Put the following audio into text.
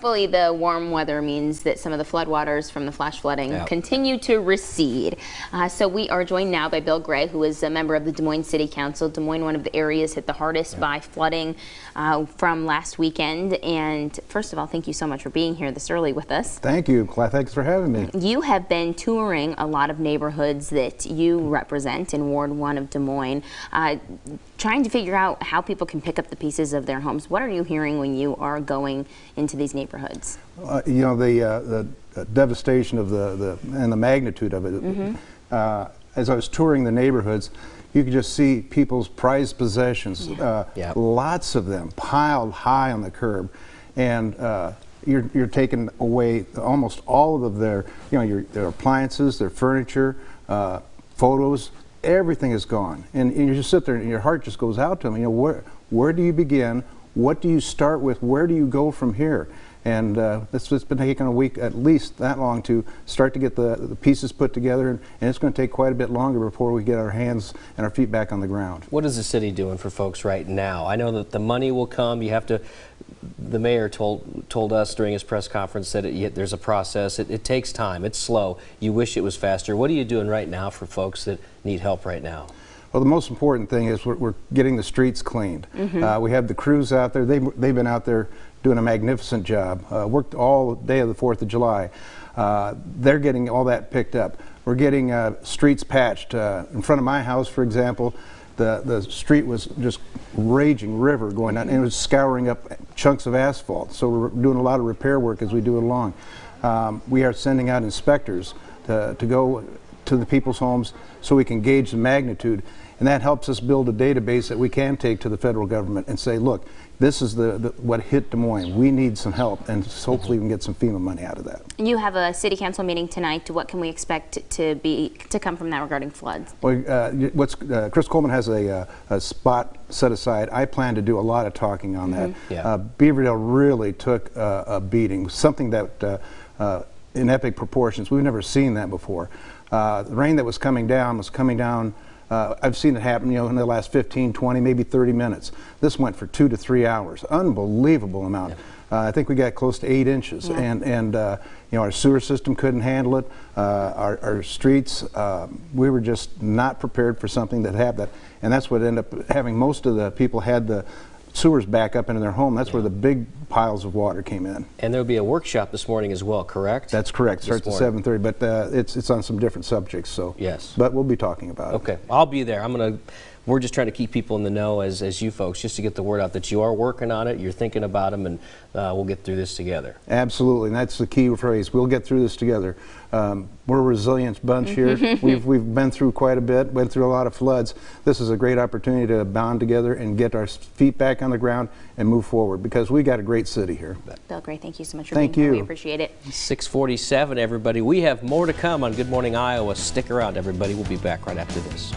hopefully the warm weather means that some of the floodwaters from the flash flooding continue to recede. So we are joined now by Bill Gray, who is a member of the Des Moines City Council. Des Moines, one of the areas hit the hardest by flooding from last weekend. And first of all, thank you so much for being here this early with us. Thank you. Thanks for having me. You have been touring a lot of neighborhoods that you represent in Ward 1 of Des Moines, trying to figure out how people can pick up the pieces of their homes. What are you hearing when you are going into these neighborhoods? You know, the devastation of and the magnitude of it. As I was touring the neighborhoods, you could just see people's prized possessions, lots of them piled high on the curb, and you're taking away almost all of their, their appliances, their furniture, photos. Everything is gone, and you just sit there and your heart just goes out to them. Where do you begin? What do you start with? Where do you go from here? And it's been taking a week at least that long to start to get the pieces put together, and it's going to take quite a bit longer before we get our hands and our feet back on the ground. What is the city doing for folks right now? I know that the money will come. You have to. The mayor told us during his press conference that there's a process. It takes time. It's slow. You wish it was faster. What are you doing right now for folks that need help right now? Well, the most important thing is we're getting the streets cleaned. We have the crews out there. They've been out there doing a magnificent job. Worked all day of the 4th of July. They're getting all that picked up. We're getting streets patched. In front of my house, for example, the street was just raging river going on, and it was scouring up chunks of asphalt. So we're doing a lot of repair work as we do it along. We are sending out inspectors to go to the people's homes so we can gauge the magnitude, and that helps us build a database that we can take to the federal government and say, look, this is what hit Des Moines. We need some help, and hopefully we can get some FEMA money out of that. You have a city council meeting tonight. What can we expect to come from that regarding floods? Well, Chris Coleman has a spot set aside. I plan to do a lot of talking on that. Beaverdale really took a beating, something that in epic proportions. We've never seen that before. The rain that was coming down I've seen it happen, in the last 15, 20, maybe 30 minutes. This went for 2 to 3 hours. Unbelievable amount. I think we got close to 8 inches, and our sewer system couldn't handle it. Our streets, we were just not prepared for something that happened, and that's what ended up having. Most of the people had the sewers back up into their home. That's where the big piles of water came in. And there'll be a workshop this morning as well, correct? That's correct. Starts at 7:30, but it's on some different subjects. So but we'll be talking about it. Okay, I'll be there. We're just trying to keep people in the know as you folks, just to get the word out that you are working on it, you're thinking about them, and we'll get through this together. Absolutely, and that's the key phrase. We'll get through this together. We're a resilient bunch here. We've been through quite a bit, went through a lot of floods. This is a great opportunity to bond together and get our feet back on the ground and move forward, because we got a great city here. Bill Gray, thank you so much for being here. We appreciate it. 6:47, everybody. We have more to come on Good Morning Iowa. Stick around, everybody. We'll be back right after this.